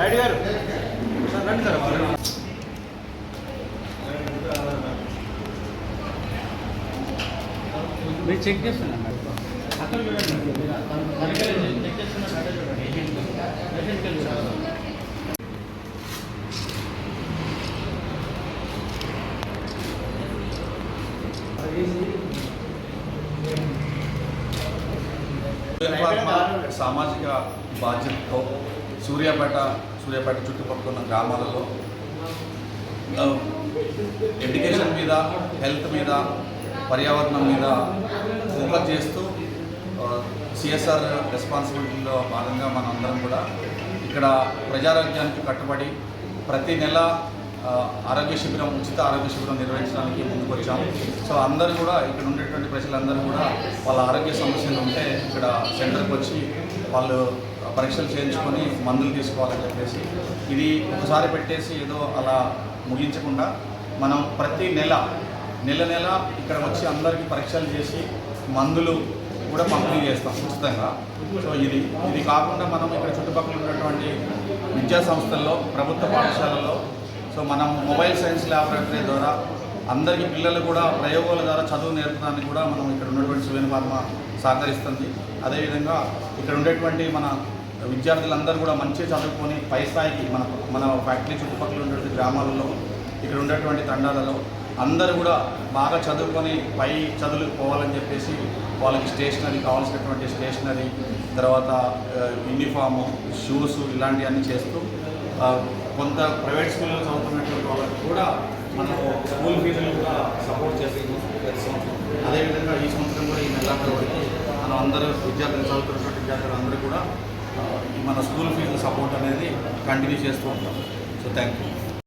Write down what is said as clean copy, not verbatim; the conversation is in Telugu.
రాయుడు గారు సార్ రండి సార్. మీరు చెక్ చేస్తున్నాను అక్కడ చూడండి, చెక్ చేస్తున్నారు అక్కడ చూడండి. సామాజిక బాధ్యతతో సూర్యాపేట చుట్టుపక్కల ఉన్న గ్రామాలలో ఎడ్యుకేషన్ మీద, హెల్త్ మీద, పర్యావరణం మీద ఫోకస్ చేస్తూ సిఎస్ఆర్ రెస్పాన్సిబిలిటీలో భాగంగా మనం అందరం కూడా ఇక్కడ ప్రజారోగ్యానికి కట్టుబడి ప్రతి నెల ఆరోగ్య శిబిరం, ఉచిత ఆరోగ్య శిబిరం నిర్వహించడానికి ముందుకు వచ్చాము. సో అందరూ కూడా ఇక్కడ ఉండేటువంటి ప్రజలందరూ కూడా వాళ్ళ ఆరోగ్య సమస్యలు ఉంటే ఇక్కడ సెంటర్కి వచ్చి వాళ్ళు పరీక్షలు చేయించుకొని మందులు తీసుకోవాలని చెప్పేసి, ఇది ఒకసారి పెట్టేసి ఏదో అలా ముగించకుండా మనం ప్రతి నెల ఇక్కడ వచ్చి అందరికీ పరీక్షలు చేసి మందులు కూడా పంపిణీ చేస్తాం ఉచితంగా. సో ఇది కాకుండా మనం ఇక్కడ చుట్టుపక్కల ఉన్నటువంటి విద్యా సంస్థల్లో, ప్రభుత్వ పాఠశాలల్లో సో మనం మొబైల్ సైన్స్ ల్యాబొరేటరీ ద్వారా అందరికీ పిల్లలు కూడా ప్రయోగాల ద్వారా చదువు నేర్పడానికి కూడా మనం ఇక్కడ ఉన్నటువంటి సువేన్ ఫార్మా సహకరిస్తుంది. అదేవిధంగా ఇక్కడ ఉండేటువంటి మన విద్యార్థులందరూ కూడా మంచిగా చదువుకొని పై స్థాయికి మన ఫ్యాక్టరీ చుట్టుపక్కల ఉన్నటువంటి గ్రామాలలో, ఇక్కడ ఉండేటువంటి తండాలలో అందరూ కూడా బాగా చదువుకొని పై చదువులకు పోవాలని చెప్పేసి వాళ్ళకి స్టేషనరీ, కావాల్సినటువంటి స్టేషనరీ, తర్వాత యూనిఫాము, షూస్ ఇలాంటివన్నీ చేస్తూ కొంత ప్రైవేట్ స్కూల్లో చదువుతున్నటువంటి వాళ్ళకి కూడా మనం స్కూల్ ఫీజులు కూడా సపోర్ట్ చేస్తున్నాం ప్రతి సంవత్సరం. అదేవిధంగా ఈ సంవత్సరం కూడా ఈ నెలాఖరు వరకు మనం అందరూ చదువుతున్నటువంటి విద్యార్థులు అందరూ కూడా మన స్కూల్ ఫీజుల సపోర్ట్ అనేది కంటిన్యూ చేస్తూ ఉంటాం. So thank you.